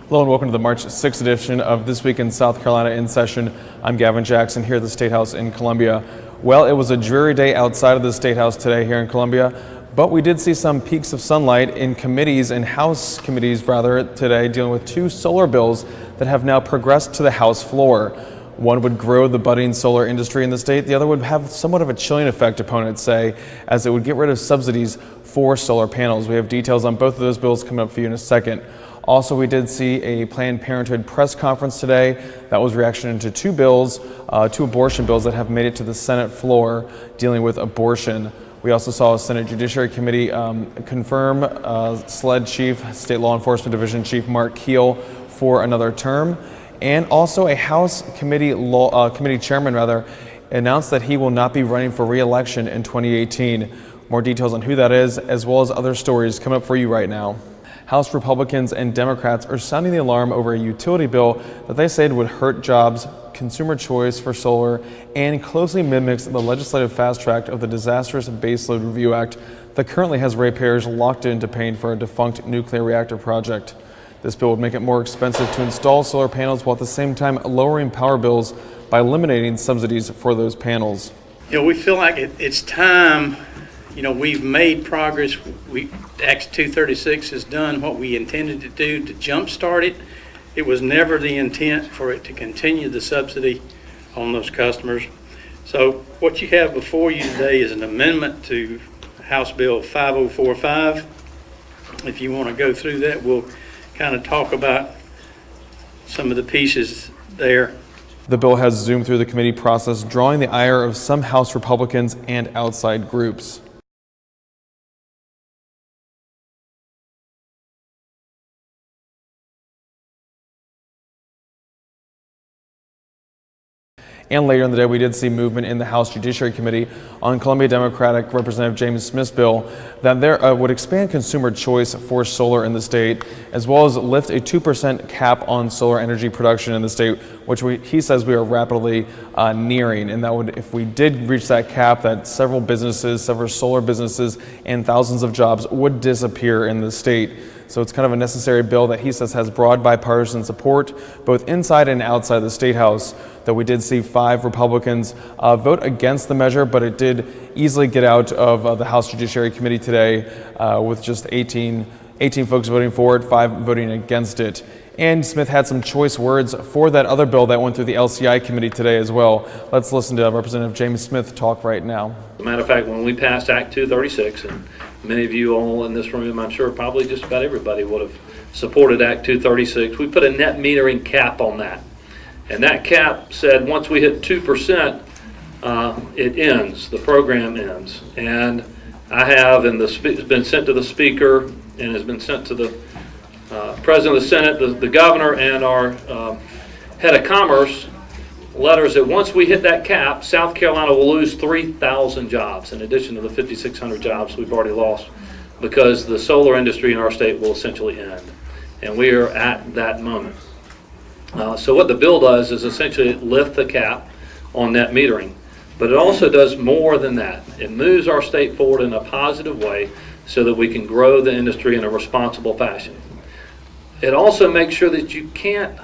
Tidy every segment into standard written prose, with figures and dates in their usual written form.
Hello and welcome to the March 6th edition of This Week in South Carolina in Session. I'm Gavin Jackson here at the Statehouse in Columbia. Well, it was a dreary day outside of the Statehouse today here in Columbia, but we did see some peaks of sunlight in committees and House committees today dealing with two solar bills that have now progressed to the House floor. One would grow the budding solar industry in the state. The other would have somewhat of a chilling effect, opponents say, as it would get rid of subsidies for solar panels. We have details on both of those bills coming up for you in a second. Also, we did see a Planned Parenthood press conference today. That was reaction to two abortion bills that have made it to the Senate floor dealing with abortion. We also saw a Senate Judiciary Committee confirm SLED Chief, State Law Enforcement Division Chief Mark Keel for another term. And also a House committee chairman announced that he will not be running for re-election in 2018. More details on who that is, as well as other stories coming up for you right now. House Republicans and Democrats are sounding the alarm over a utility bill that they said would hurt jobs, consumer choice for solar, and closely mimics the legislative fast track of the disastrous Baseload Review Act that currently has ratepayers locked into paying for a defunct nuclear reactor project. This bill would make it more expensive to install solar panels while at the same time lowering power bills by eliminating subsidies for those panels. You know, we feel like it's time. You know, we've made progress. Act 236 has done what we intended to do to jumpstart it. It was never the intent for it to continue the subsidy on those customers. So what you have before you today is an amendment to House Bill 5045. If you want to go through that, we'll kind of talk about some of the pieces there. The bill has zoomed through the committee process, drawing the ire of some House Republicans and outside groups. And later in the day, we did see movement in the House Judiciary Committee on Columbia Democratic Representative James Smith's bill that would expand consumer choice for solar in the state, as well as lift a 2% cap on solar energy production in the state, which he says we are rapidly nearing. And that would, if we did reach that cap, that several solar businesses and thousands of jobs would disappear in the state. So it's kind of a necessary bill that he says has broad bipartisan support, both inside and outside the State House. Though we did see 5 Republicans vote against the measure, but it did easily get out of the House Judiciary Committee today with just 18 folks voting for it, 5 voting against it. And Smith had some choice words for that other bill that went through the LCI committee today as well. Let's listen to Representative James Smith talk right now. As a matter of fact, when we passed Act 236, and many of you all in this room, I'm sure probably just about everybody would have supported Act 236, we put a net metering cap on that. And that cap said once we hit 2%, it ends, the program ends. And I have, and it's been sent to the Speaker and has been sent to the President of the Senate, the Governor, and our Head of Commerce, letters that once we hit that cap, South Carolina will lose 3,000 jobs in addition to the 5,600 jobs we've already lost, because the solar industry in our state will essentially end. And we are at that moment. So what the bill does is essentially lift the cap on net metering, but it also does more than that. It moves our state forward in a positive way so that we can grow the industry in a responsible fashion. It also makes sure that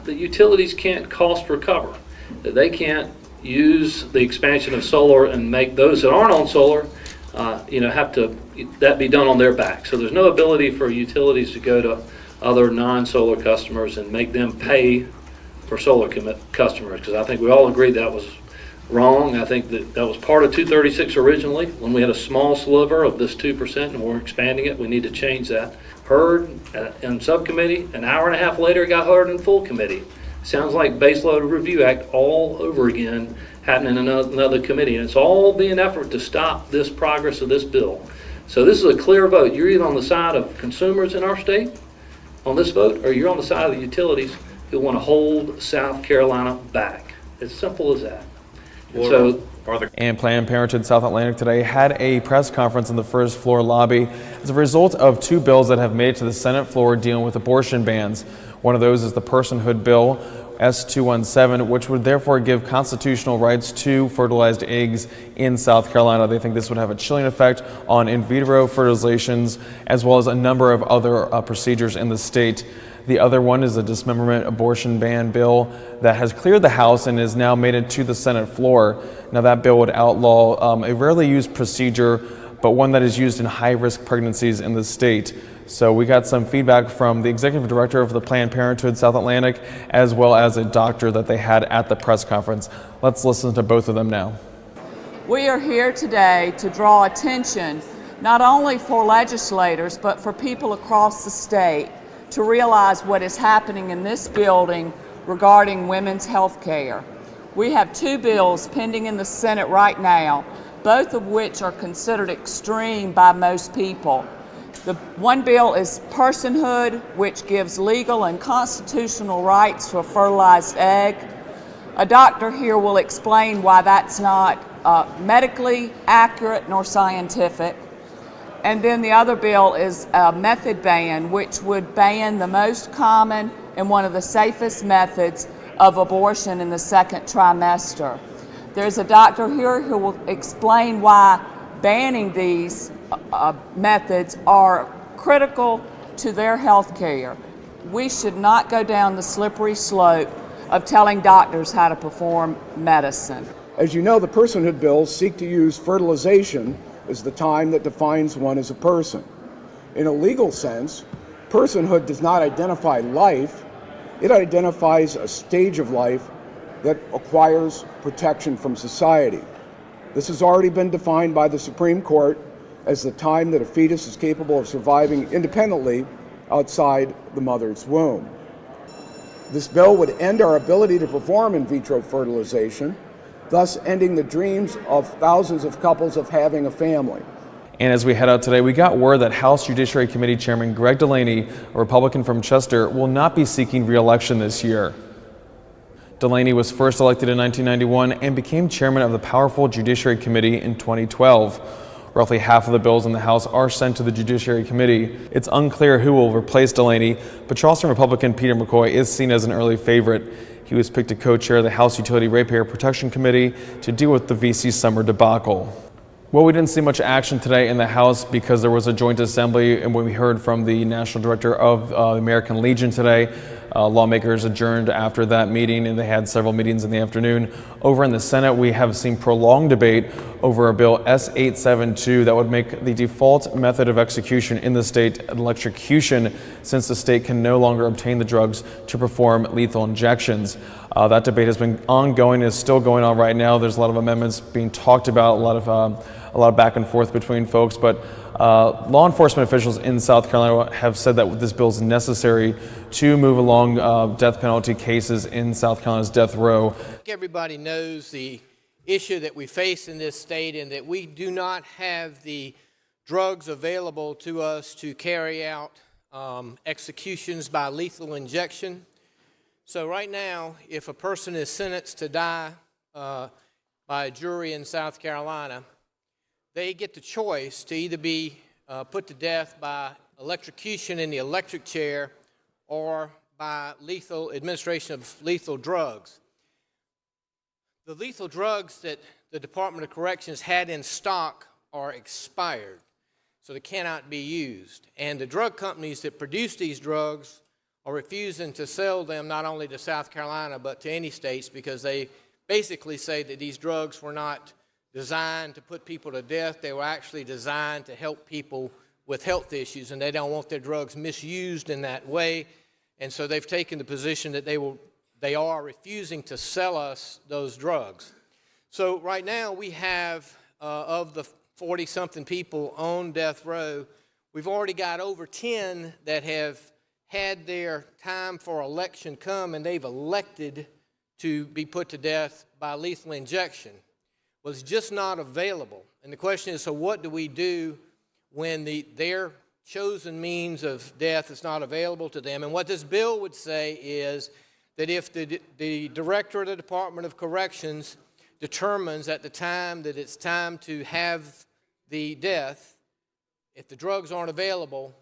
the utilities can't cost recover, that they can't use the expansion of solar and make those that aren't on solar, have that be done on their back. So there's no ability for utilities to go to other non-solar customers and make them pay for solar customers, because I think we all agree that was wrong. I think that was part of 236 originally, when we had a small sliver of this 2% and we're expanding it. We need to change that. Heard in subcommittee, an hour and a half later it got heard in full committee. Sounds like Baseload Review Act all over again, happening in another committee, and it's all being an effort to stop this progress of this bill. So this is a clear vote. You're either on the side of consumers in our state on this vote, or you're on the side of the utilities who want to hold South Carolina back. It's simple as that. And Planned Parenthood South Atlantic today had a press conference in the first floor lobby as a result of 2 bills that have made it to the Senate floor dealing with abortion bans. One of those is the Personhood Bill, S217, which would therefore give constitutional rights to fertilized eggs in South Carolina. They think this would have a chilling effect on in vitro fertilizations, as well as a number of other procedures in the state. The other one is a dismemberment abortion ban bill that has cleared the House and is now made it to the Senate floor. Now that bill would outlaw a rarely used procedure, but one that is used in high-risk pregnancies in the state. So we got some feedback from the executive director of the Planned Parenthood South Atlantic, as well as a doctor that they had at the press conference. Let's listen to both of them now. We are here today to draw attention not only for legislators, but for people across the state to realize what is happening in this building regarding women's health care. We have two bills pending in the Senate right now, both of which are considered extreme by most people. The one bill is personhood, which gives legal and constitutional rights to a fertilized egg. A doctor here will explain why that's not medically accurate nor scientific. And then the other bill is a method ban, which would ban the most common and one of the safest methods of abortion in the second trimester. There's a doctor here who will explain why banning these methods are critical to their health care. We should not go down the slippery slope of telling doctors how to perform medicine. As you know, the personhood bills seek to use fertilization as the time that defines one as a person. In a legal sense, personhood does not identify life, it identifies a stage of life that acquires protection from society. This has already been defined by the Supreme Court as the time that a fetus is capable of surviving independently outside the mother's womb. This bill would end our ability to perform in vitro fertilization, thus ending the dreams of thousands of couples of having a family. And as we head out today, we got word that House Judiciary Committee Chairman Greg Delaney, a Republican from Chester, will not be seeking re-election this year. Delaney was first elected in 1991 and became chairman of the powerful Judiciary Committee in 2012. Roughly half of the bills in the House are sent to the Judiciary Committee. It's unclear who will replace Delaney, but Charleston Republican Peter McCoy is seen as an early favorite. He was picked to co-chair the House Utility Ratepayer Protection Committee to deal with the VC summer debacle. Well, we didn't see much action today in the House because there was a joint assembly, and when we heard from the National Director of the American Legion today, lawmakers adjourned after that meeting, and they had several meetings in the afternoon. Over in the Senate, we have seen prolonged debate over a bill S-872 that would make the default method of execution in the state electrocution, since the state can no longer obtain the drugs to perform lethal injections. That debate has been ongoing, is still going on right now. There's a lot of amendments being talked about, a lot of back and forth between folks, but law enforcement officials in South Carolina have said that this bill is necessary to move along death penalty cases in South Carolina's death row. Everybody knows the issue that we face in this state, and that we do not have the drugs available to us to carry out executions by lethal injection. So right now, if a person is sentenced to die by a jury in South Carolina, they get the choice to either be put to death by electrocution in the electric chair or by lethal administration of lethal drugs. The lethal drugs that the Department of Corrections had in stock are expired, so they cannot be used. And the drug companies that produce these drugs are refusing to sell them not only to South Carolina but to any states, because they basically say that these drugs were not designed to put people to death. They were actually designed to help people with health issues, and they don't want their drugs misused in that way. And so they've taken the position that they are refusing to sell us those drugs. So right now we have, of the 40-something people on death row, we've already got over 10 that have had their time for election come, and they've elected to be put to death by lethal injection. Well, it's just not available. And the question is, so what do we do when their chosen means of death is not available to them? And what this bill would say is that if the director of the Department of Corrections determines at the time that it's time to have the death, if the drugs aren't available,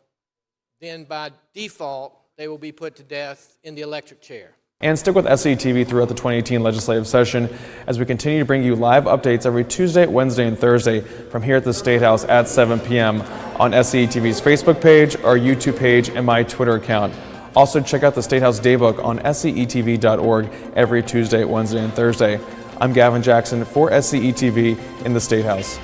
then by default, they will be put to death in the electric chair. And stick with SCTV throughout the 2018 legislative session as we continue to bring you live updates every Tuesday, Wednesday, and Thursday from here at the Statehouse at 7 p.m. on SCTV's Facebook page, our YouTube page, and my Twitter account. Also, check out the Statehouse Daybook on scetv.org every Tuesday, Wednesday, and Thursday. I'm Gavin Jackson for SCETV in the Statehouse.